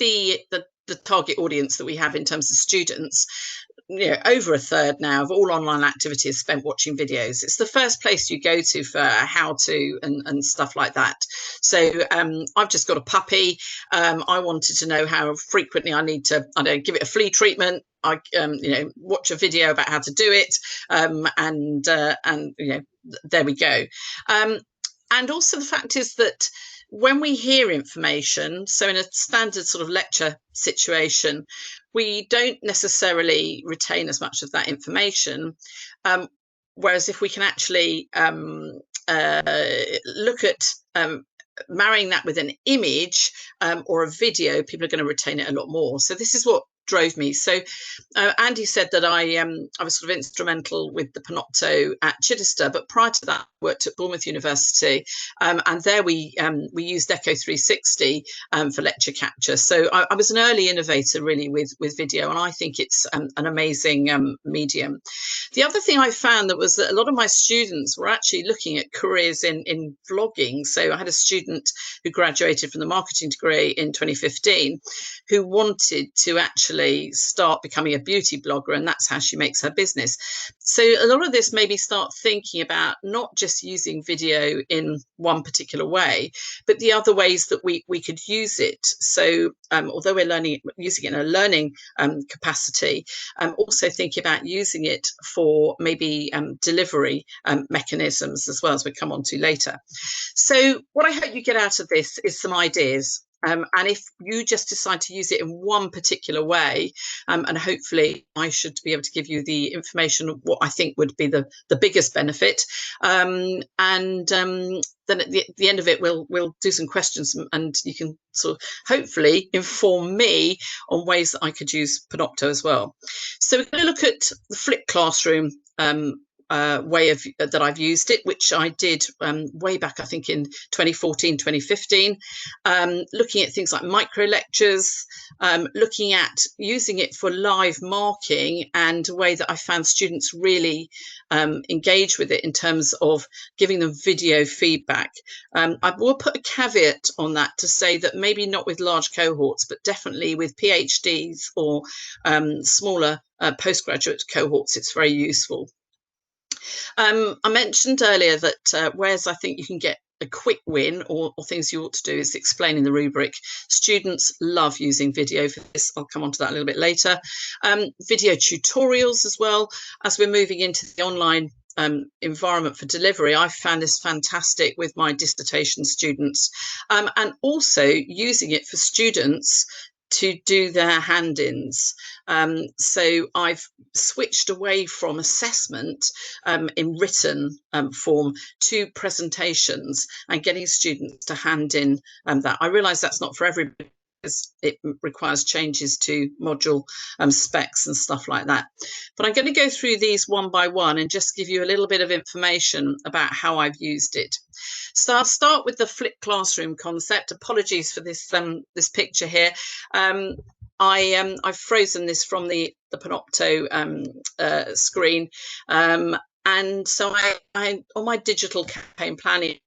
the target audience that we have in terms of students, over a third now of all online activity is spent watching videos. It's the first place you go to for how to and stuff like that. So I've just got a puppy. I wanted to know how frequently I need to, I don't give it a flea treatment. I watch a video about how to do it, and there we go. And also the fact is that when we hear information, so in a standard sort of lecture situation, we don't necessarily retain as much of that information. Whereas if we can actually look at marrying that with an image or a video, people are going to retain it a lot more. So this is what drove me. So Andy said that I was sort of instrumental with the Panopto at Chichester, but prior to that, I worked at Bournemouth University, and there we used Echo 360 for lecture capture. So I was an early innovator really with video, and I think it's an amazing medium. The other thing I found that was that a lot of my students were actually looking at careers in vlogging. So I had a student who graduated from the marketing degree in 2015 who wanted to actually start becoming a beauty blogger, and that's how she makes her business. So a lot of this made me start thinking about not just using video in one particular way, but the other ways that we could use it. So although we're using it in a learning capacity, also thinking about using it for maybe delivery mechanisms as well, as we come on to later. So what I hope you get out of this is some ideas. And if you just decide to use it in one particular way, and hopefully I should be able to give you the information of what I think would be the biggest benefit. Then at the end of it, we'll do some questions, and you can sort of hopefully inform me on ways that I could use Panopto as well. So we're going to look at the flipped classroom way of that I've used it, which I did way back, I think in 2014, 2015, looking at things like micro lectures, looking at using it for live marking, and a way that I found students really engage with it in terms of giving them video feedback. I will put a caveat on that to say that maybe not with large cohorts, but definitely with PhDs or smaller postgraduate cohorts, it's very useful. I mentioned earlier that whereas I think you can get a quick win, or things you ought to do, is explaining the rubric. Students love using video for this. I'll come on to that a little bit later. Video tutorials as well. As we're moving into the online environment for delivery, I found this fantastic with my dissertation students, and also using it for students to do their hand-ins. So I've switched away from assessment in written form to presentations and getting students to hand in that. I realise that's not for everybody, because it requires changes to module specs and stuff like that. But I'm going to go through these one by one and just give you a little bit of information about how I've used it. So I'll start with the flipped classroom concept. Apologies for this this picture here. I've frozen this from the Panopto screen, and so I on my digital campaign planning,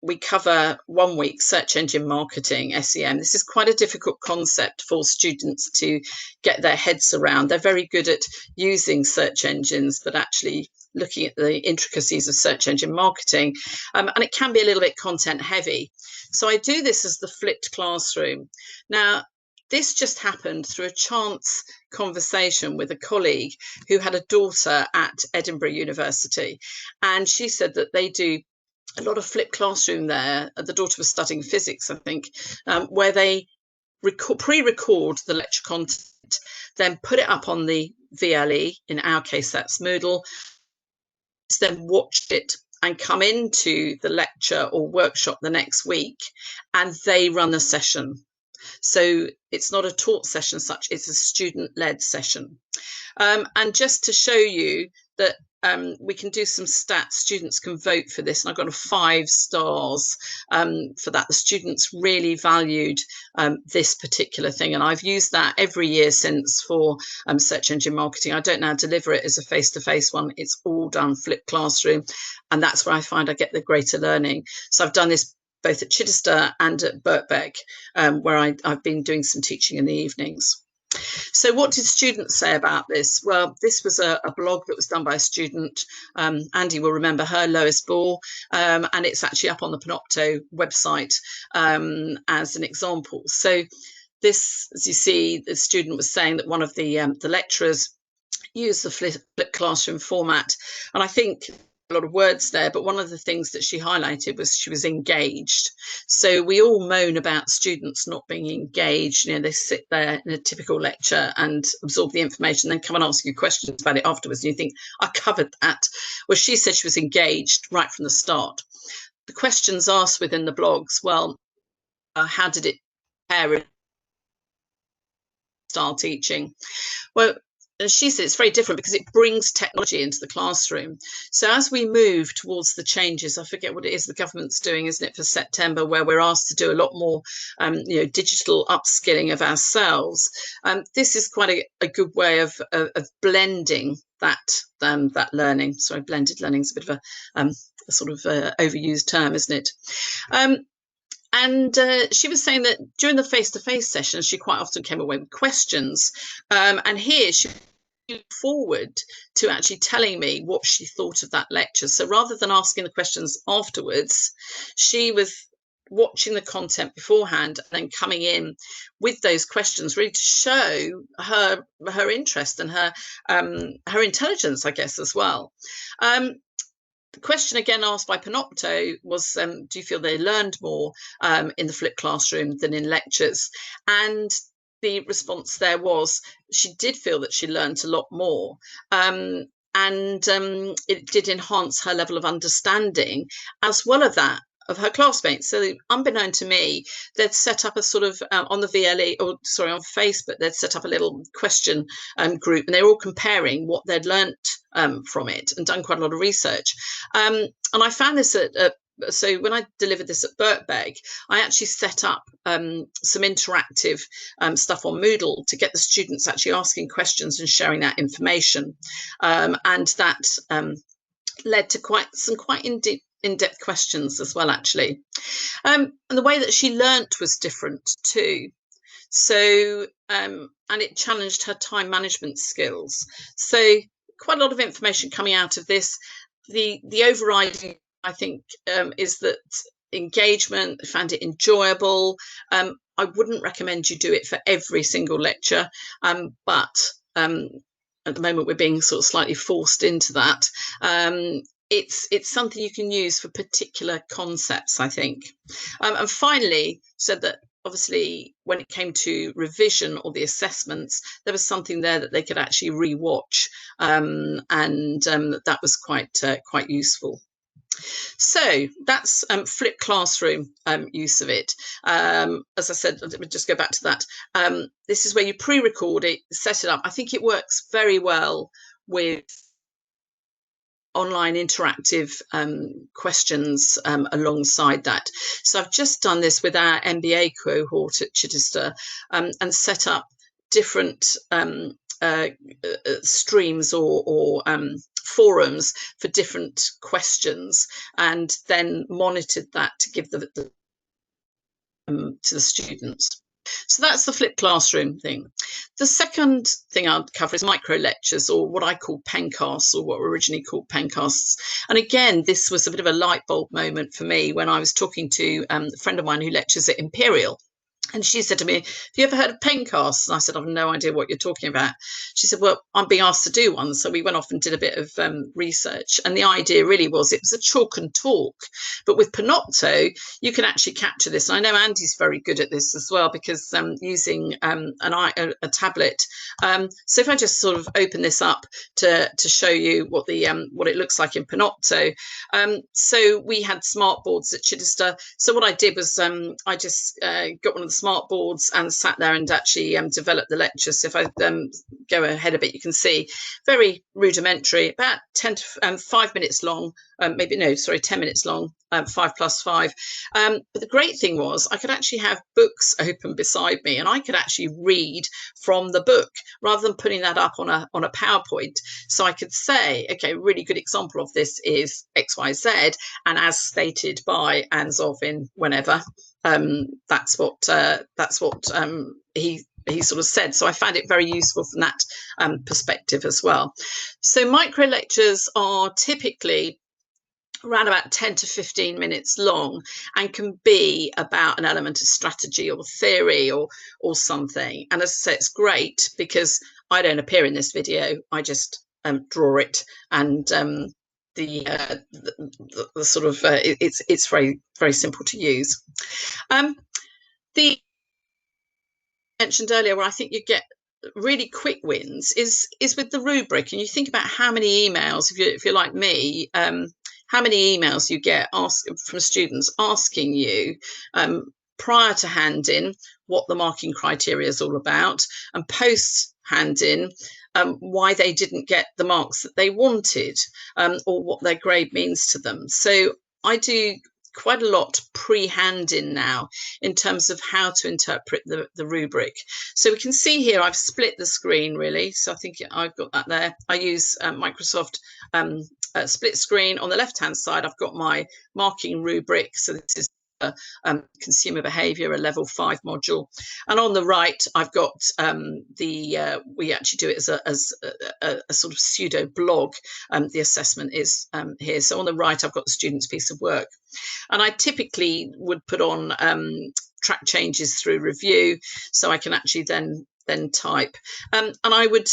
we cover 1 week search engine marketing, SEM. This is quite a difficult concept for students to get their heads around. They're very good at using search engines, but actually looking at the intricacies of search engine marketing, and it can be a little bit content heavy. So I do this as the flipped classroom. Now, this just happened through a chance conversation with a colleague who had a daughter at Edinburgh University, and she said that they do a lot of flipped classroom there. The daughter was studying physics, I think, where they pre-record the lecture content, then put it up on the VLE, in our case that's Moodle, then watch it and come into the lecture or workshop the next week, and they run a session. So it's not a taught session such, it's a student-led session. And just to show you that we can do some stats, students can vote for this, and I got a 5 stars for that. The students really valued this particular thing, and I've used that every year since for search engine marketing. I don't now deliver it as a face-to-face one, it's all done flipped classroom, and that's where I find I get the greater learning. So I've done this both at Chichester and at Birkbeck, where I've been doing some teaching in the evenings. So what did students say about this? Well, this was a blog that was done by a student. Andy will remember her, Lois Ball, and it's actually up on the Panopto website as an example. So this, as you see, the student was saying that one of the lecturers used the flipped classroom format. And I think a lot of words there, but one of the things that she highlighted was she was engaged. So we all moan about students not being engaged. You know, they sit there in a typical lecture and absorb the information, then come and ask you questions about it afterwards. And you think, I covered that. Well, she said she was engaged right from the start. The questions asked within the blogs, well, how did it compare style teaching? Well, she said it's very different because it brings technology into the classroom. So as we move towards the changes, I forget what it is the government's doing, isn't it, for September, where we're asked to do a lot more, digital upskilling of ourselves. This is quite a good way of blending that learning. Sorry, blended learning is a bit of a sort of overused term, isn't it? And she was saying that during the face-to-face sessions, she quite often came away with questions. And here she looked forward to actually telling me what she thought of that lecture. So rather than asking the questions afterwards, she was watching the content beforehand and then coming in with those questions, really to show her interest and her intelligence, I guess, as well. The question again asked by Panopto was, do you feel they learned more in the flipped classroom than in lectures? And the response there was she did feel that she learned a lot more. And it did enhance her level of understanding, as well as that of her classmates. So unbeknown to me, they'd set up a sort of on the VLE, or sorry, on Facebook, they'd set up a little question group, and they were all comparing what they'd learnt from it and done quite a lot of research. And I found this so when I delivered this at Birkbeck, I actually set up some interactive stuff on Moodle to get the students actually asking questions and sharing that information. And that led to some quite in-depth questions as well, actually. And the way that she learnt was different too. So, and it challenged her time management skills. So quite a lot of information coming out of this. The overriding, I think, is that engagement, found it enjoyable. I wouldn't recommend you do it for every single lecture, but at the moment we're being sort of slightly forced into that. It's something you can use for particular concepts, I think. And finally, said that obviously when it came to revision or the assessments, there was something there that they could actually re-watch, and that was quite useful. So that's flipped classroom use of it. As I said, let me just go back to that. This is where you pre-record it, set it up. I think it works very well with online interactive questions alongside that. So I've just done this with our MBA cohort at Chichester and set up different streams or forums for different questions, and then monitored that to give to the students. So that's the flipped classroom thing. The second thing I'll cover is micro lectures, or what I call Pencasts, or what were originally called Pencasts. And again, this was a bit of a light bulb moment for me when I was talking to a friend of mine who lectures at Imperial. And she said to me, have you ever heard of Pencasts? And I said, I've no idea what you're talking about. She said, well, I'm being asked to do one. So we went off and did a bit of research. And the idea really was it was a chalk and talk. But with Panopto, you can actually capture this. And I know Andy's very good at this as well, because using a tablet. So if I just sort of open this up to show you what it looks like in Panopto. So we had smart boards at Chichester. So what I did was I just got one of the smart smart boards and sat there and actually developed the lecture. So if I go ahead a bit, you can see very rudimentary, about 5 minutes long, 10 minutes long, 5+5. But the great thing was I could actually have books open beside me, and I could actually read from the book rather than putting that up on a PowerPoint. So I could say, okay, really good example of this is XYZ, and as stated by Anzov whenever. That's what he sort of said. So I found it very useful from that perspective as well. So micro lectures are typically around about 10 to 15 minutes long and can be about an element of strategy or theory or something. And as I say, it's great because I don't appear in this video. I just draw it, and the sort of it's very, very simple to use. The mentioned earlier where I think you get really quick wins is with the rubric, and you think about how many emails, if you're like me, how many emails you get from students asking you prior to hand-in what the marking criteria is all about, and post hand-in why they didn't get the marks that they wanted, or what their grade means to them. So I do quite a lot pre-hand-in now in terms of how to interpret the rubric. So we can see here I've split the screen really, so I think I've got that there. I use Microsoft split screen. On the left hand side I've got my marking rubric, so this is consumer behavior, a level 5 module, and on the right I've got we actually do it as a sort of pseudo blog. The assessment is here. So on the right I've got the student's piece of work, and I typically would put on track changes through review, so I can actually then type, and I would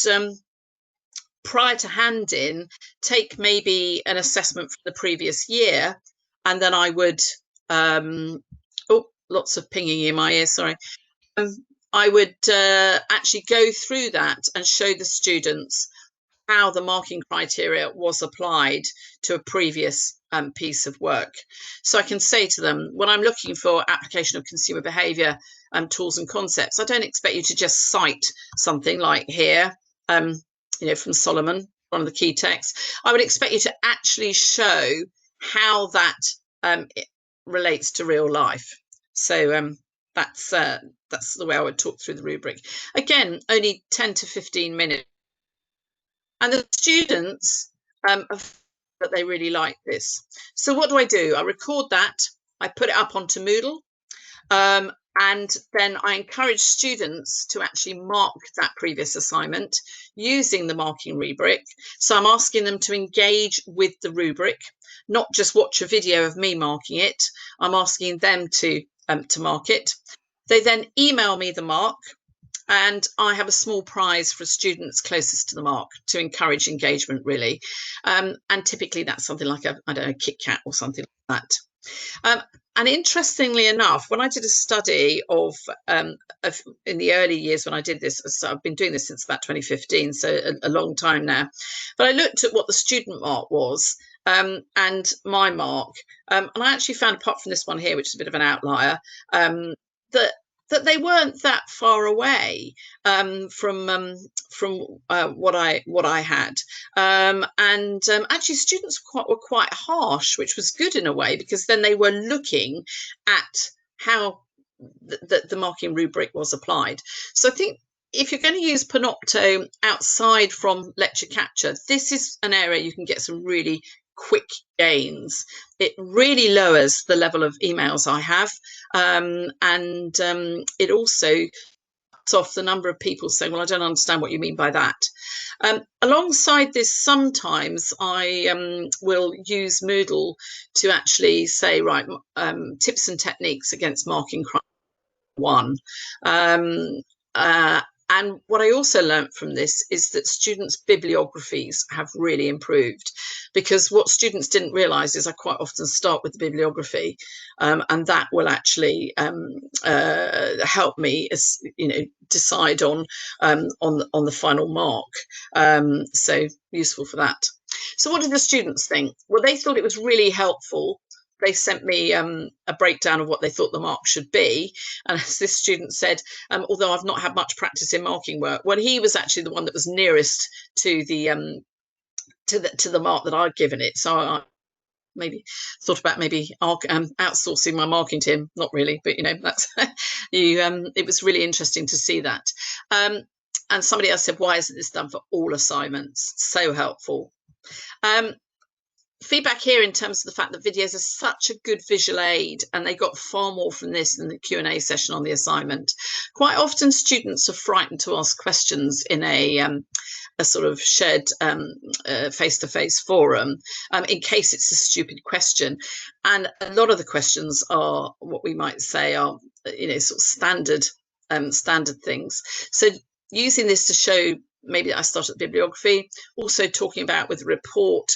prior to hand-in take maybe an assessment from the previous year, and then I would oh, lots of pinging in my ear, sorry. I would actually go through that and show the students how the marking criteria was applied to a previous piece of work. So I can say to them, when I'm looking for application of consumer behavior tools and concepts, I don't expect you to just cite something like here, from Solomon, one of the key texts. I would expect you to actually show how that it relates to real life. So that's the way I would talk through the rubric. Again, only 10 to 15 minutes. And the students that they really like this. So what do? I record that, I put it up onto Moodle, and then I encourage students to actually mark that previous assignment using the marking rubric. So I'm asking them to engage with the rubric, not just watch a video of me marking it. I'm asking them to mark it. They then email me the mark, and I have a small prize for students closest to the mark to encourage engagement, really. And typically that's something like a Kit Kat or something like that. And interestingly enough, when I did a study of in the early years when I did this, so I've been doing this since about 2015, so a long time now, but I looked at what the student mark was and my mark, and I actually found, apart from this one here, which is a bit of an outlier, that they weren't that far away from what I had, and actually students were quite harsh, which was good in a way, because then they were looking at how the marking rubric was applied. So I think if you're going to use Panopto outside from lecture capture, this is an area you can get some really quick gains. It really lowers the level of emails I have, and it also cuts off the number of people saying, well, I don't understand what you mean by that. Alongside this, sometimes I will use Moodle to actually say, right, tips and techniques against marking crime 1. And what I also learned from this is that students' bibliographies have really improved, because what students didn't realise is I quite often start with the bibliography, and that will actually help me, as decide on the final mark. So useful for that. So what did the students think? Well, they thought it was really helpful they sent me a breakdown of what they thought the mark should be. And as this student said, although I've not had much practice in marking work, well, he was actually the one that was nearest to the to the mark that I'd given it. So I maybe thought about outsourcing my marking to him. Not really, but that's it was really interesting to see that. And somebody else said, why isn't this done for all assignments? So helpful. Feedback here in terms of the fact that videos are such a good visual aid, and they got far more from this than the Q&A session on the assignment. Quite often students are frightened to ask questions in a sort of shared face-to-face forum in case it's a stupid question. And a lot of the questions are what we might say are, sort of standard things. So using this to show maybe I started bibliography, also talking about with the report,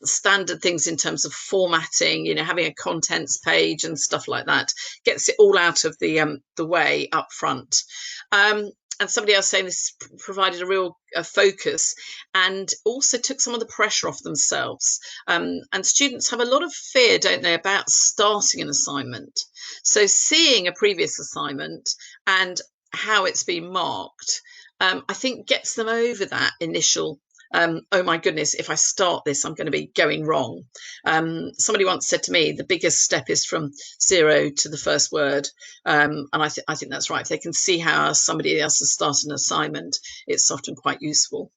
standard things in terms of formatting, having a contents page and stuff like that, gets it all out of the way up front. And somebody else saying this provided a real focus and also took some of the pressure off themselves. And students have a lot of fear, don't they, about starting an assignment. So seeing a previous assignment and how it's been marked, I think gets them over that initial, oh my goodness, if I start this, I'm going to be going wrong. Somebody once said to me, the biggest step is from 0 to the first word. And I think that's right. If they can see how somebody else has started an assignment, it's often quite useful.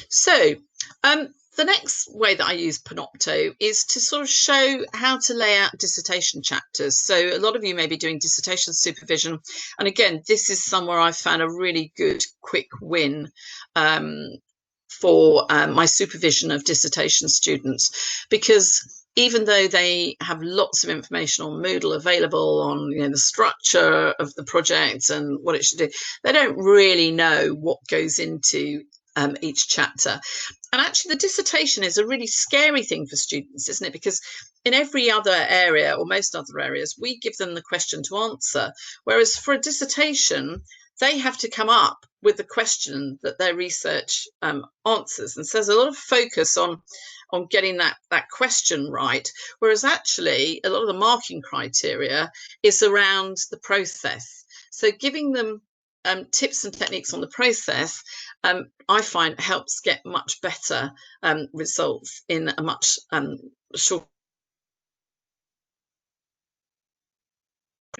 So the next way that I use Panopto is to sort of show how to lay out dissertation chapters. So a lot of you may be doing dissertation supervision. And again, this is somewhere I found a really good quick win for my supervision of dissertation students, because even though they have lots of information on Moodle available on the structure of the project and what it should do, they don't really know what goes into each chapter. And actually the dissertation is a really scary thing for students, isn't it? Because in every other area, or most other areas, we give them the question to answer, whereas for a dissertation they have to come up with the question that their research answers. And so there's a lot of focus on getting that question right, whereas actually a lot of the marking criteria is around the process. So giving them tips and techniques on the process, I find helps get much better results in a much shorter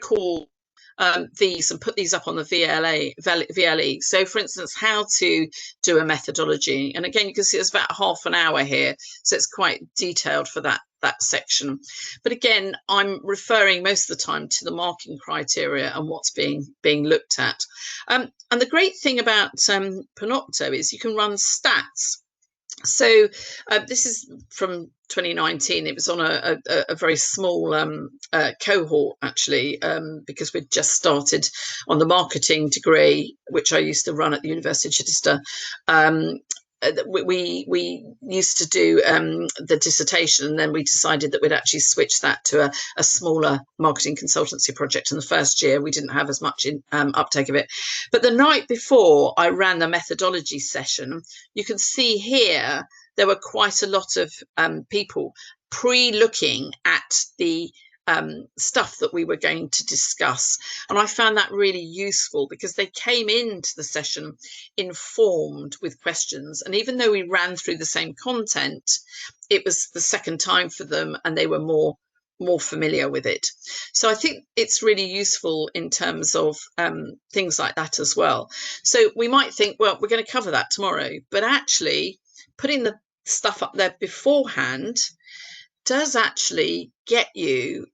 call. These and put these up on the VLE. So for instance, how to do a methodology. And again, you can see it's about half an hour here. So it's quite detailed for that section. But again, I'm referring most of the time to the marking criteria and what's being looked at. And the great thing about Panopto is you can run stats. So this is from 2019. It was on a very small cohort, actually, because we'd just started on the marketing degree, which I used to run at the University of Chichester. We used to do the dissertation, and then we decided that we'd actually switch that to a smaller marketing consultancy project. In the first year, we didn't have as much uptake of it. But the night before I ran the methodology session, you can see here there were quite a lot of people pre-looking at the stuff that we were going to discuss. And I found that really useful because they came into the session informed with questions. And even though we ran through the same content, it was the second time for them and they were more familiar with it. So I think it's really useful in terms of things like that as well. So we might think, well, we're going to cover that tomorrow, but actually putting the stuff up there beforehand does actually get you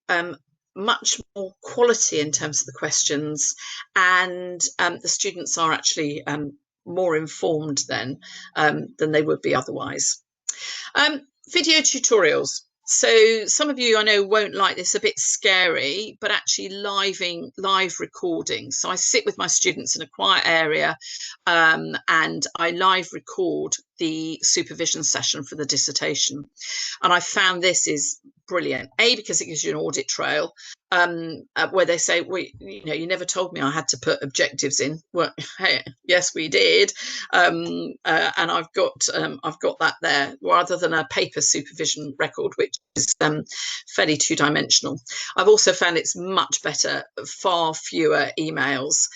much more quality in terms of the questions, and the students are actually more informed then than they would be otherwise. Video tutorials. So some of you I know won't like this, a bit scary, but actually live recording. So I sit with my students in a quiet area and I live record the supervision session for the dissertation. And I found this is brilliant. Because it gives you an audit trail, where they say, well, you never told me I had to put objectives in. Well, hey, yes, we did, and I've got that there, rather than a paper supervision record, which is fairly two-dimensional. I've also found it's much better, far fewer emails,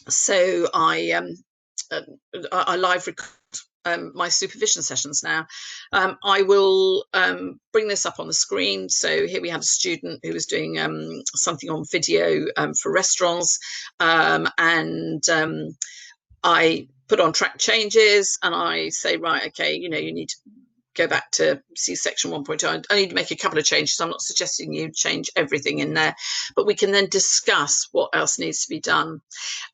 so I live record my supervision sessions now. I will bring this up on the screen. So here we had a student who was doing something on video for restaurants, and I put on track changes, and I say, right, okay, you need to go back to see section 1.0. I need to make a couple of changes. I'm not suggesting you change everything in there, but we can then discuss what else needs to be done.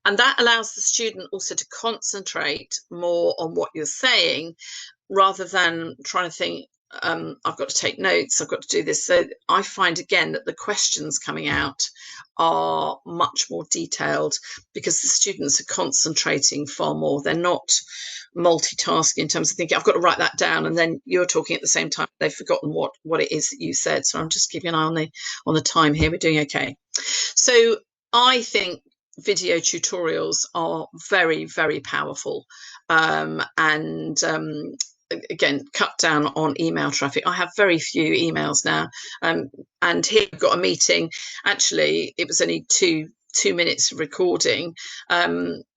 And that allows the student also to concentrate more on what you're saying, rather than trying to think, I've got to take notes, I've got to do this. So I find again that the questions coming out are much more detailed, because the students are concentrating far more. They're not multitasking in terms of thinking, I've got to write that down, and then you're talking at the same time. They've forgotten what it is that you said. So I'm just keeping an eye on the time here. We're doing okay. So I think video tutorials are very, very powerful, and again, cut down on email traffic. I have very few emails now, and here we've got a meeting. Actually, it was only two minutes of recording,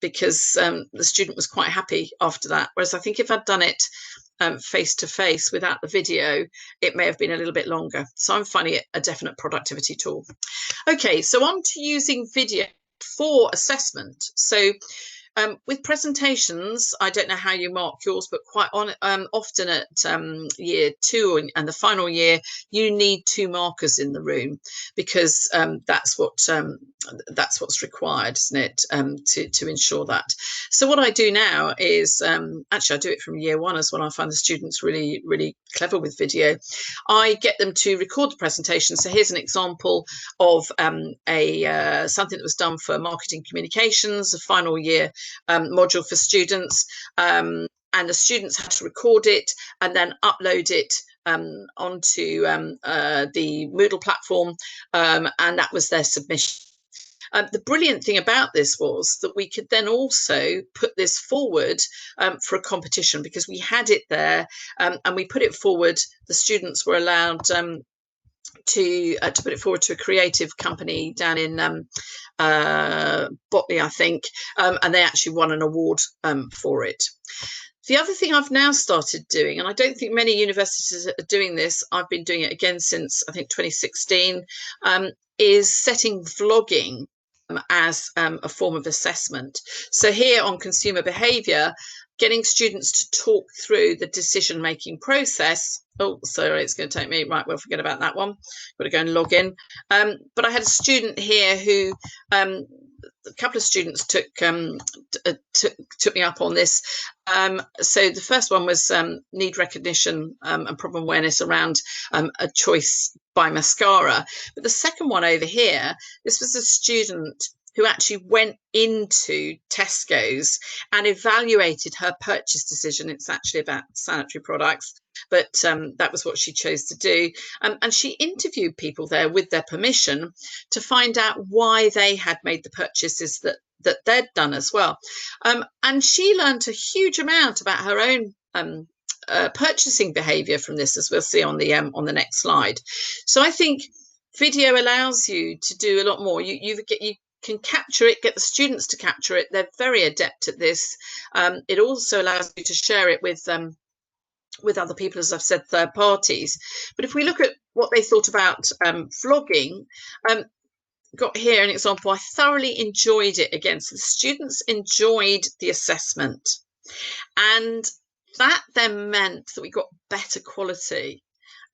because the student was quite happy after that. Whereas I think if I'd done it face to face without the video, it may have been a little bit longer. So I'm finding it a definite productivity tool. Okay, so on to using video for assessment. So with presentations, I don't know how you mark yours, but quite often at year 2 and the final year, you need 2 markers in the room, because that's what's required, isn't it, to ensure that. So what I do now is, actually I do it from year 1 as well. I find the students really, really clever with video. I get them to record the presentation. So here's an example of something that was done for marketing communications, a final year module for students, and the students had to record it and then upload it onto the Moodle platform, and that was their submission. The brilliant thing about this was that we could then also put this forward for a competition, because we had it there, and we put it forward. The students were allowed to put it forward to a creative company down in Botley, I think, and they actually won an award for it. The other thing I've now started doing, and I don't think many universities are doing this, I've been doing it again since I think 2016, is setting vlogging as a form of assessment. So here on consumer behaviour, getting students to talk through the decision-making process. Oh, sorry, it's going to take me. Right, we'll forget about that one. Got to go and log in. But I had a student here who, a couple of students took me up on this. So the first one was need recognition and problem awareness around a choice by mascara. But the second one over here, this was a student who actually went into Tesco's and evaluated her purchase decision. It's actually about sanitary products, but that was what she chose to do. And she interviewed people there with their permission to find out why they had made the purchases that they'd done as well. And she learned a huge amount about her own purchasing behaviour from this, as we'll see on the next slide. So I think video allows you to do a lot more. You can capture it, get the students to capture it. They're very adept at this. It also allows you to share it with other people, as I've said, third parties. But if we look at what they thought about vlogging, got here an example. I thoroughly enjoyed it again. So the students enjoyed the assessment, and that then meant that we got better quality.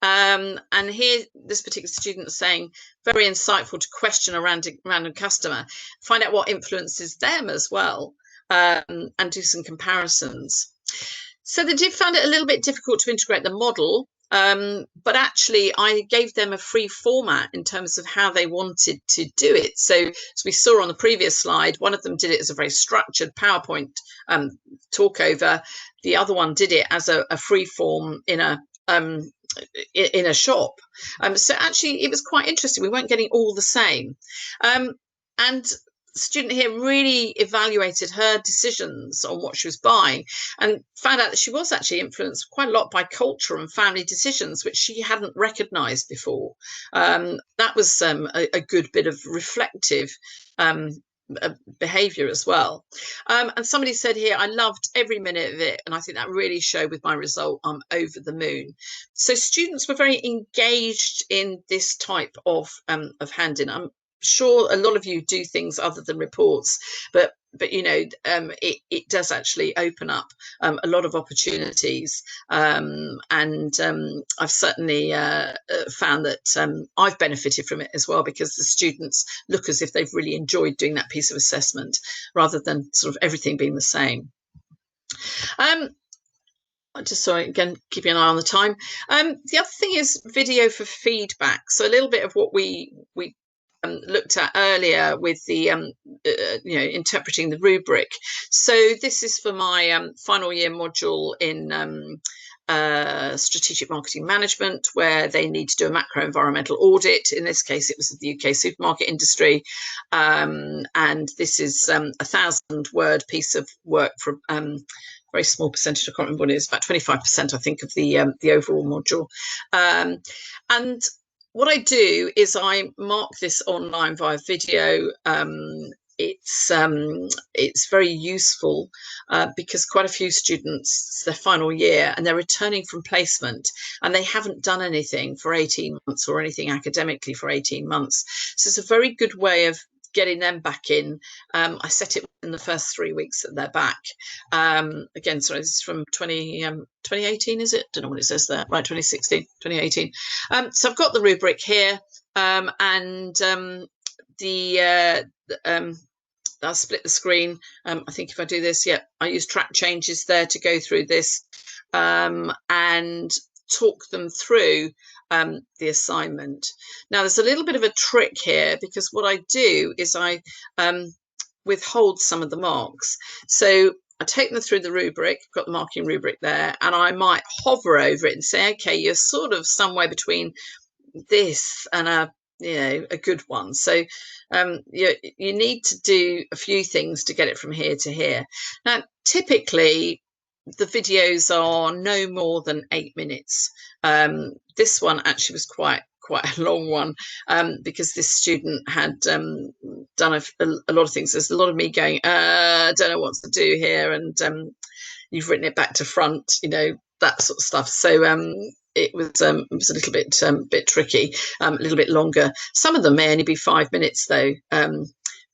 And here, this particular student is saying, very insightful to question a random customer, find out what influences them as well, and do some comparisons. So they did find it a little bit difficult to integrate the model, but actually I gave them a free format in terms of how they wanted to do it. So as we saw on the previous slide, one of them did it as a very structured PowerPoint talk over. The other one did it as a free form in a in a shop. So actually, it was quite interesting. We weren't getting all the same. And the student here really evaluated her decisions on what she was buying and found out that she was actually influenced quite a lot by culture and family decisions, which she hadn't recognised before. That was a good bit of reflective behavior as well. And somebody said here, I loved every minute of it, and I think that really showed with my result. I'm over the moon. So students were very engaged in this type of handing. I'm sure a lot of you do things other than reports, but you know, it does actually open up a lot of opportunities, and I've certainly found that I've benefited from it as well, because the students look as if they've really enjoyed doing that piece of assessment rather than sort of everything being the same. I just sorry again, keeping an eye on the time. The other thing is video for feedback. So a little bit of what we looked at earlier with the interpreting the rubric. So this is for my final year module in strategic marketing management, where they need to do a macro environmental audit. In this case, it was the UK supermarket industry, and this is a 1,000-word piece of work for very small percentage. I can't remember what it is, about 25%, I think, of the overall module. And what I do is I mark this online via video. It's very useful because quite a few students, it's their final year and they're returning from placement and they haven't done anything for 18 months or anything academically for 18 months. So it's a very good way of getting them back in. I set it in the first 3 weeks that they're back. Again, sorry, this is from 2018, is it? Don't know what it says there. Right, 2016, 2018. So I've got the rubric here, and I'll split the screen. I think if I do this, yeah, I use track changes there to go through this and talk them through the assignment. Now, there's a little bit of a trick here, because what I do is I withhold some of the marks. So I take them through the rubric, got the marking rubric there, and I might hover over it and say, okay, you're sort of somewhere between this and a good one. So you need to do a few things to get it from here to here. Now, typically, the videos are no more than 8 minutes. This one actually was quite a long one, because this student had done a lot of things. There's a lot of me going, I don't know what to do here, and you've written it back to front, that sort of stuff. So it was a little bit tricky, a little bit longer. Some of them may only be 5 minutes though.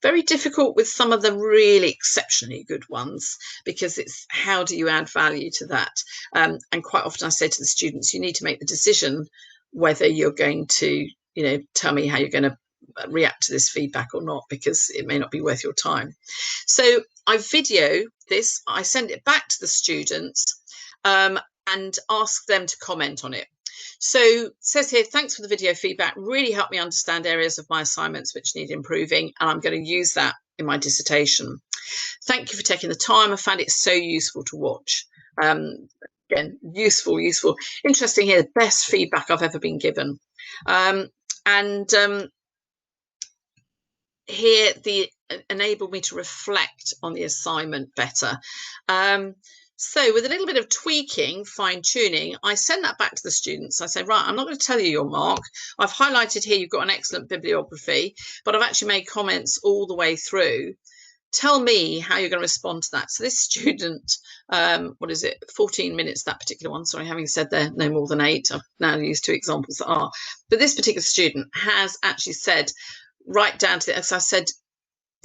Very difficult with some of the really exceptionally good ones, because it's how do you add value to that? And quite often I say to the students, you need to make the decision whether you're going to, tell me how you're going to react to this feedback or not, because it may not be worth your time. So I video this, I send it back to the students and ask them to comment on it. So it says here, thanks for the video feedback, really helped me understand areas of my assignments which need improving, and I'm going to use that in my dissertation. Thank you for taking the time. I found it so useful to watch. Again, useful. Interesting here, the best feedback I've ever been given. Here, enabled me to reflect on the assignment better. So with a little bit of tweaking, fine tuning, I send that back to the students. I say, right, I'm not going to tell you your mark. I've highlighted here, you've got an excellent bibliography, but I've actually made comments all the way through. Tell me how you're going to respond to that. So this student, 14 minutes, that particular one, sorry, having said there, no more than 8. I've now used 2 examples that are, but this particular student has actually said, right down to, as I said,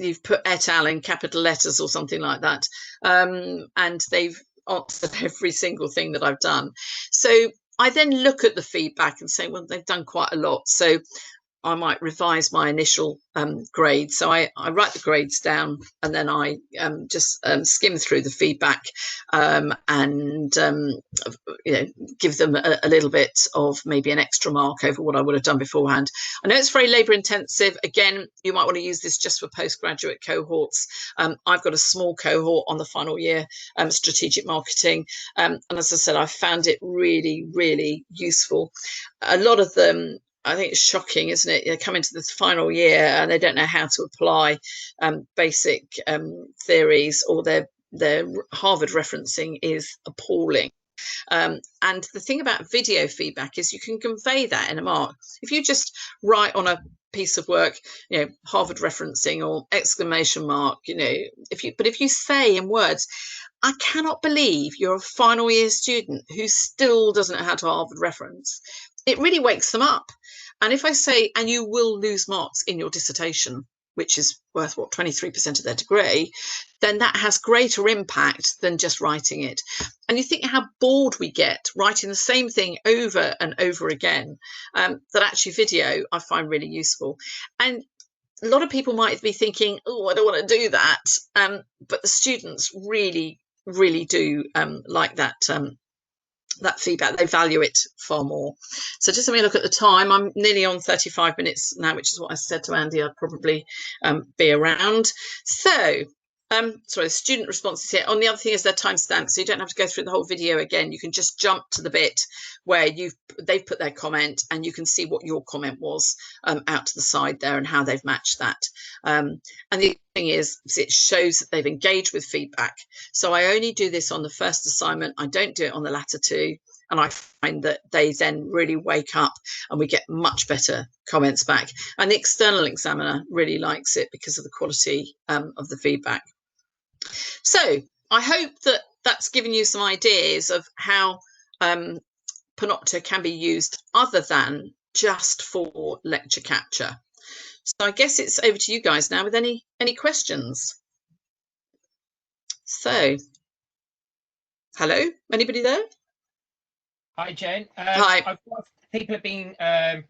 you've put et al in capital letters or something like that, and they've answered every single thing that I've done. So I then look at the feedback and say, well, they've done quite a lot. So I might revise my initial grade. So I write the grades down, and then I just skim through the feedback, and give them a little bit of maybe an extra mark over what I would have done beforehand. I know it's very labour intensive. Again, you might want to use this just for postgraduate cohorts. I've got a small cohort on the final year strategic marketing, and as I said, I found it really, really useful. A lot of them, I think it's shocking, isn't it? They come into this final year and they don't know how to apply basic theories, or their Harvard referencing is appalling. And the thing about video feedback is you can convey that in a mark. If you just write on a piece of work, Harvard referencing or exclamation mark, if you say in words, I cannot believe you're a final year student who still doesn't know how to Harvard reference, it really wakes them up. And if I say, and you will lose marks in your dissertation, which is worth, 23% of their degree, then that has greater impact than just writing it. And you think how bored we get writing the same thing over and over again, that actually video I find really useful. And a lot of people might be thinking, oh, I don't want to do that. But the students really, really do like that feedback. They value it far more. So just let me look at the time. I'm nearly on 35 minutes now, which is what I said to Andy I'd probably be around. So sorry, student responses here. On the other thing is their timestamp, so you don't have to go through the whole video again. You can just jump to the bit where they've put their comment, and you can see what your comment was out to the side there and how they've matched that. And the thing is, it shows that they've engaged with feedback. So I only do this on the first assignment. I don't do it on the latter two. And I find that they then really wake up and we get much better comments back. And the external examiner really likes it because of the quality of the feedback. So I hope that that's given you some ideas of how Panopto can be used other than just for lecture capture. So I guess it's over to you guys now with any questions. So, hello, anybody there? Hi, Jen. Hi. People have been,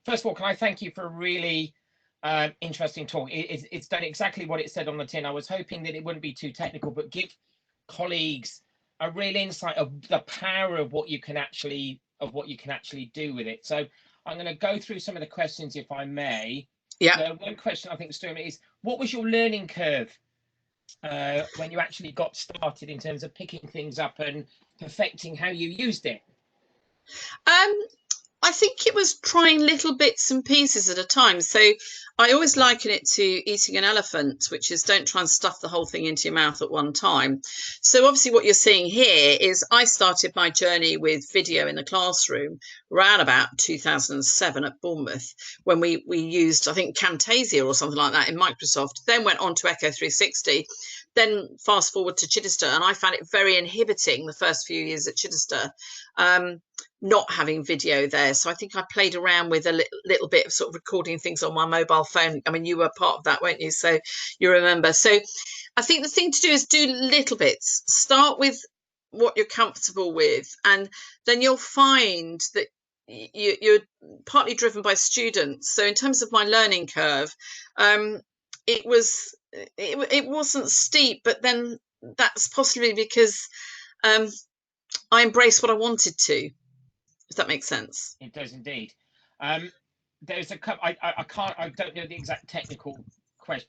first of all, can I thank you for a really interesting talk. It's done exactly what it said on the tin. I was hoping that it wouldn't be too technical, but give colleagues a real insight of the power of what you can actually do with it. So I'm going to go through some of the questions, if I may. Yeah. So one question I think stood me is, what was your learning curve when you actually got started in terms of picking things up and perfecting how you used it? I think it was trying little bits and pieces at a time. So I always liken it to eating an elephant, which is don't try and stuff the whole thing into your mouth at one time. So obviously what you're seeing here is I started my journey with video in the classroom around about 2007 at Bournemouth, when we used, I think, Camtasia or something like that in Microsoft, then went on to Echo 360. Then fast forward to Chichester, and I found it very inhibiting the first few years at Chichester, not having video there. So I think I played around with a little bit of sort of recording things on my mobile phone. I mean, you were part of that, weren't you? So you remember. So I think the thing to do is do little bits. Start with what you're comfortable with, and then you'll find that you're partly driven by students. So in terms of my learning curve, it wasn't steep, but then that's possibly because I embraced what I wanted to, if that makes sense. It does indeed. There's a couple. I don't know the exact technical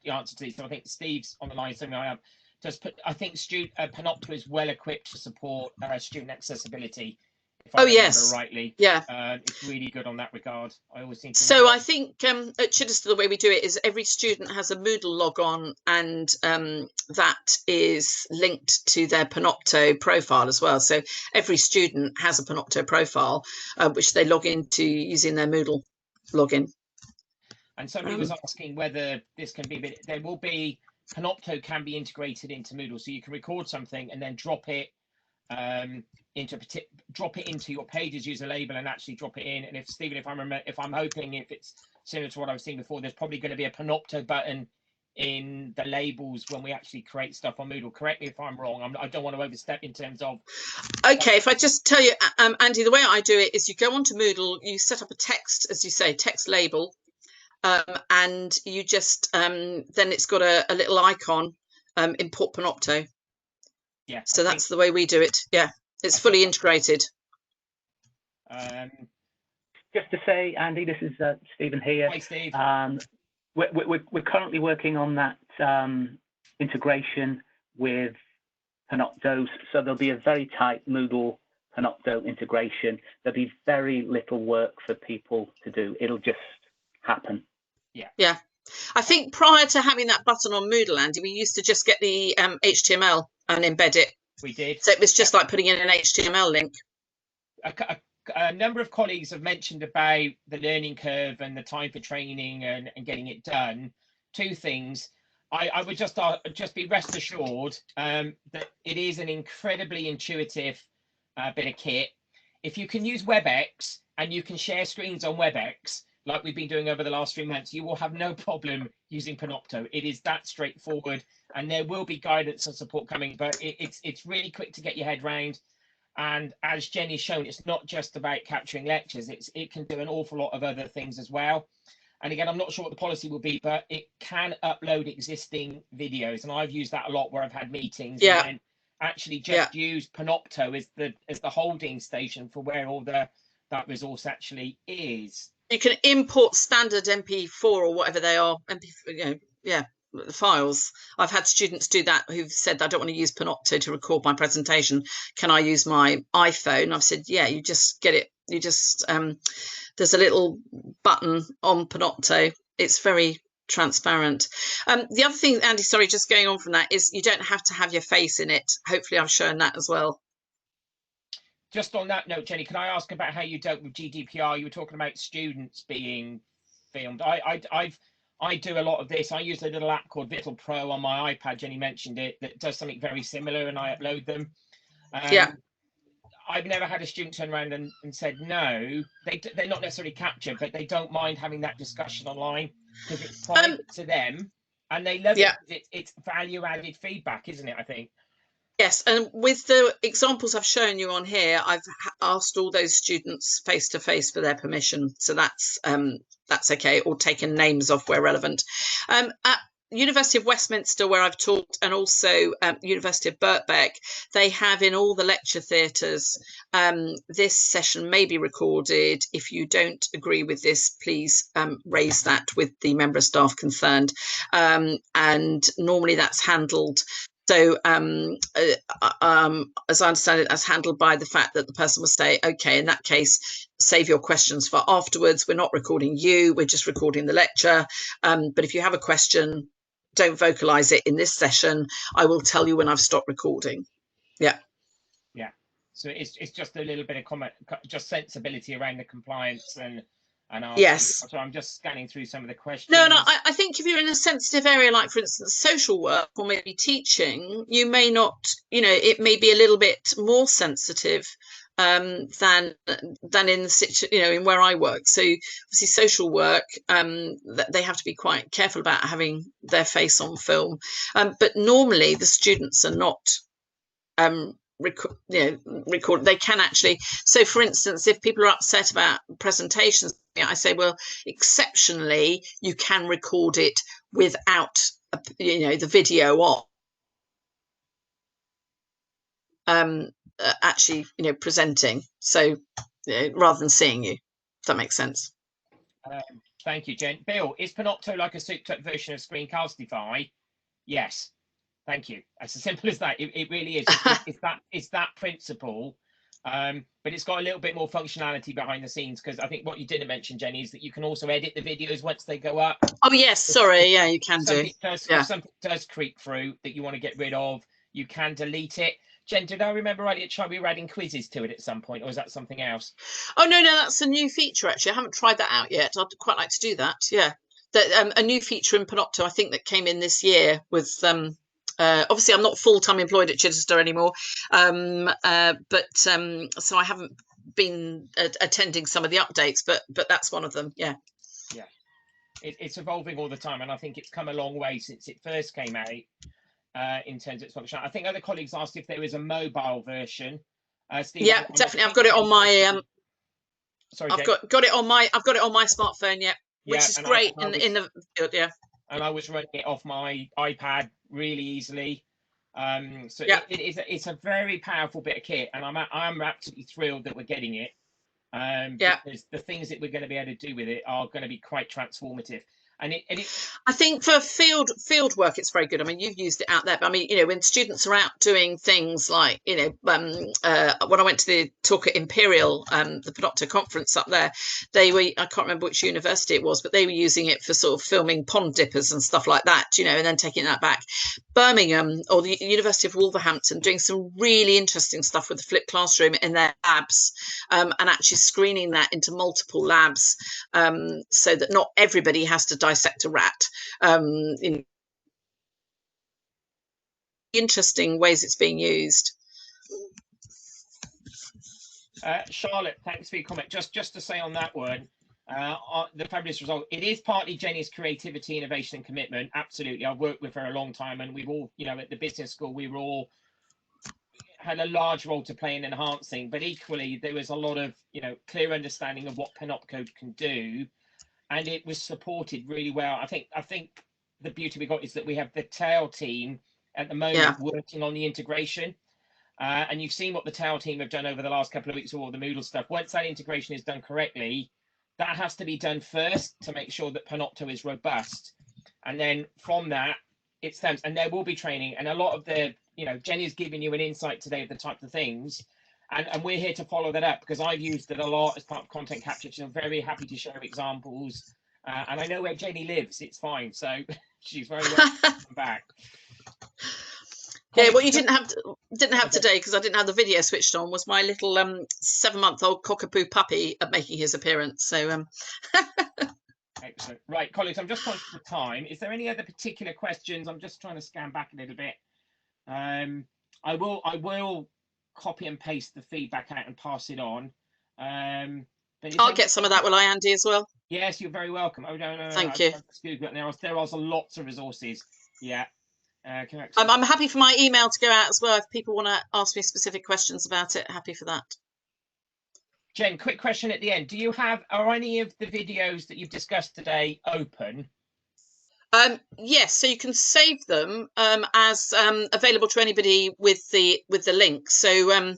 answer to these. So I think Steve's on the line. Something I have just put. I think Panopto is well equipped to support student accessibility. If I remember rightly. Yeah. It's really good on that regard. I always think. So I think at Chichester, the way we do it is every student has a Moodle log on, and that is linked to their Panopto profile as well. So every student has a Panopto profile, which they log into using their Moodle login. And somebody was asking whether this can be, there will be, Panopto can be integrated into Moodle, so you can record something and then drop it into your pages user label and actually drop it in. And if Stephen, if I'm hoping, if it's similar to what I've seen before, there's probably going to be a Panopto button in the labels when we actually create stuff on Moodle. Correct me if I'm wrong. I don't want to overstep in terms of. Okay, if I just tell you, Andy, the way I do it is you go onto Moodle, you set up a text, as you say, text label, and you just then it's got a little icon, import Panopto. Yeah. So that's the way we do it. Yeah, it's fully integrated. Just to say, Andy, this is Stephen here. Hi, Steve. We're currently working on that integration with Panopto. So there'll be a very tight Moodle Panopto integration. There'll be very little work for people to do. It'll just happen. Yeah. I think prior to having that button on Moodle, Andy, we used to just get the HTML and embed it. We did. So it was just like putting in an HTML link. A number of colleagues have mentioned about the learning curve and the time for training and getting it done. Two things. I would just be rest assured that it is an incredibly intuitive bit of kit. If you can use WebEx and you can share screens on WebEx, like we've been doing over the last 3 months, you will have no problem using Panopto. It is that straightforward, and there will be guidance and support coming, but it's really quick to get your head round. And as Jenny's shown, it's not just about capturing lectures. It can do an awful lot of other things as well. And again, I'm not sure what the policy will be, but it can upload existing videos. And I've used that a lot where I've had meetings and then actually just use Panopto as the holding station for where all that resource actually is. You can import standard MP4 or whatever they are, MP4, the files. I've had students do that who've said, I don't want to use Panopto to record my presentation. Can I use my iPhone? I've said, yeah, you just get it. You just, there's a little button on Panopto. It's very transparent. The other thing, Andy, sorry, just going on from that, is you don't have to have your face in it. Hopefully I've shown that as well. Just on that note, Jenny, can I ask about how you dealt with GDPR? You were talking about students being filmed. I do a lot of this. I use a little app called Vittle Pro on my iPad. Jenny mentioned it, that does something very similar, and I upload them. I've never had a student turn around and said no. They're not necessarily captured, but they don't mind having that discussion online because it's private to them, and they love it. It's value-added feedback, isn't it? I think. Yes, and with the examples I've shown you on here, I've asked all those students face-to-face for their permission, so that's okay, or taken names off where relevant. At University of Westminster, where I've taught, and also University of Birkbeck, they have in all the lecture theatres, this session may be recorded. If you don't agree with this, please raise that with the member of staff concerned. And normally that's handled. So as I understand it, that's handled by the fact that the person will say, okay, in that case, save your questions for afterwards. We're not recording you, we're just recording the lecture. But if you have a question, don't vocalize it in this session. I will tell you when I've stopped recording. Yeah. So it's just a little bit of comment, just sensibility around the compliance and yes. So I'm just scanning through some of the questions. No, I think if you're in a sensitive area, like for instance, social work or maybe teaching, you may not, it may be a little bit more sensitive than in the in where I work. So obviously social work, they have to be quite careful about having their face on film. But normally the students are not record. They can actually. So for instance, if people are upset about presentations, I say, well, exceptionally, you can record it without, the video on. Actually, presenting. So rather than seeing you, if that makes sense. Thank you, Jen. Bill, is Panopto like a souped-up version of Screencastify? Yes. Thank you. It's as simple as that. It really is. It's that principle, but it's got a little bit more functionality behind the scenes, because I think what you didn't mention, Jenny, is that you can also edit the videos once they go up. Oh yes, sorry, yeah, you can do. If something does creep through that you want to get rid of, you can delete it. Jen, did I remember right at time we were adding quizzes to it at some point, or is that something else? Oh no, that's a new feature actually. I haven't tried that out yet. I'd quite like to do that. Yeah, a new feature in Panopto, I think, that came in this year with obviously I'm not full-time employed at Chichester anymore, but so I haven't been attending some of the updates, but that's one of them. Yeah. It's evolving all the time, and I think it's come a long way since it first came out in terms of its function. I think other colleagues asked if there is a mobile version. Steve, yeah, definitely. I've got it on my sorry, I've got it on my smartphone. Yeah. which is great in the field. Yeah. And I was running it off my iPad really easily. So it's a very powerful bit of kit, and I'm absolutely thrilled that we're getting it. Because the things that we're going to be able to do with it are going to be quite transformative. And I think for field work, it's very good. I mean, you've used it out there, but I mean, you know, when students are out doing things like, you know, when I went to the talk at Imperial, the Panopto conference up there, I can't remember which university it was, but they were using it for sort of filming pond dippers and stuff like that, you know, and then taking that back. Birmingham or the University of Wolverhampton doing some really interesting stuff with the flipped classroom in their labs, and actually screening that into multiple labs, so that not everybody has to dissect a rat. In interesting ways it's being used. Charlotte, thanks for your comment. Just to say on that one, the fabulous result, it is partly Jenny's creativity, innovation and commitment. Absolutely. I've worked with her a long time, and we've all, you know, at the business school, we were all had a large role to play in enhancing, but equally there was a lot of, you know, clear understanding of what Panopto can do, and it was supported really well. I think the beauty we got is that we have the TAIL team at the moment working on the integration. And you've seen what the TAIL team have done over the last couple of weeks with all the Moodle stuff. Once that integration is done correctly, that has to be done first to make sure that Panopto is robust. And then from that, it stems. And there will be training. And a lot of the, you know, Jenny's giving you an insight today of the type of things. And we're here to follow that up, because I've used it a lot as part of content capture. So I'm very happy to share examples. And I know where Jenny lives. It's fine. So she's very welcome to come back. Yeah, what you didn't have today, because I didn't have the video switched on, was my little 7-month-old cockapoo puppy making his appearance. So excellent. Right, colleagues, I'm just conscious of time. Is there any other particular questions? I'm just trying to scan back a little bit. I will copy and paste the feedback out and pass it on. But I'll get some of that, will I, Andy, as well? Yes, you're very welcome. Oh no, thank you. There are lots of resources. Yeah. I'm happy for my email to go out as well if people want to ask me specific questions about it. Happy for that. Jen, quick question at the end. Are any of the videos that you've discussed today open? Yes, so you can save them as available to anybody with the link. So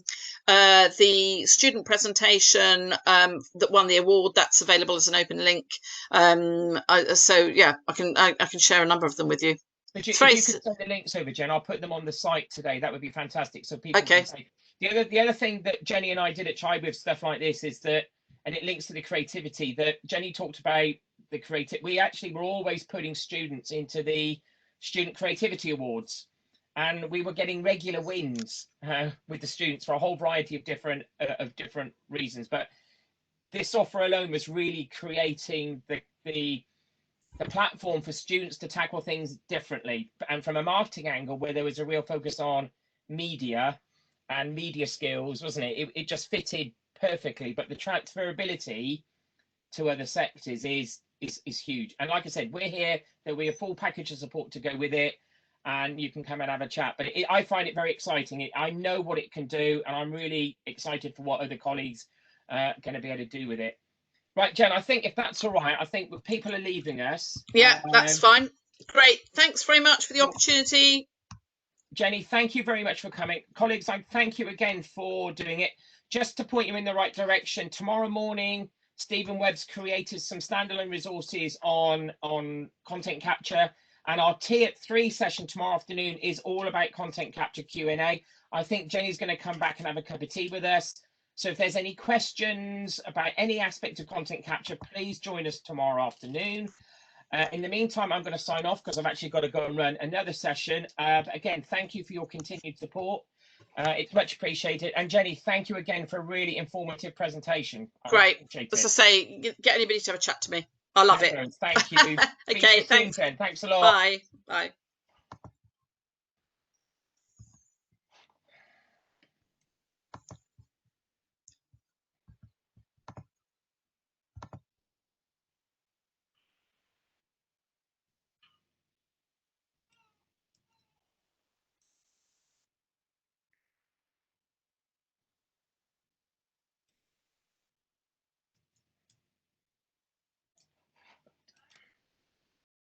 the student presentation that won the award, that's available as an open link. So yeah, I can share a number of them with you. If you could send the links over, Jen, I'll put them on the site today. That would be fantastic. So people can take. The other thing that Jenny and I did at Chai with stuff like this is that, and it links to the creativity that Jenny talked about. The creative, we actually were always putting students into the Student Creativity Awards, and we were getting regular wins with the students for a whole variety of different reasons. But this offer alone was really creating the platform for students to tackle things differently, and from a marketing angle where there was a real focus on media and media skills, wasn't it? It just fitted perfectly. But the transferability to other sectors is huge. And like I said, we're here. There'll be a full package of support to go with it, and you can come and have a chat. But I find it very exciting. I know what it can do, and I'm really excited for what other colleagues are going to be able to do with it. Right, Jen, I think if that's all right, I think people are leaving us. Yeah, that's fine. Great. Thanks very much for the opportunity. Jenny, thank you very much for coming. Colleagues, I thank you again for doing it. Just to point you in the right direction, tomorrow morning, Stephen Webb's created some standalone resources on content capture, and our Tea at 3 session tomorrow afternoon is all about content capture Q&A. I think Jenny's going to come back and have a cup of tea with us. So if there's any questions about any aspect of content capture, please join us tomorrow afternoon. In the meantime, I'm going to sign off because I've actually got to go and run another session. But again, thank you for your continued support. It's much appreciated. And Jenny, thank you again for a really informative presentation. Great. As I say, get anybody to have a chat to me. I love it. Thank you. Okay, thanks. Thanks a lot. Bye. Bye.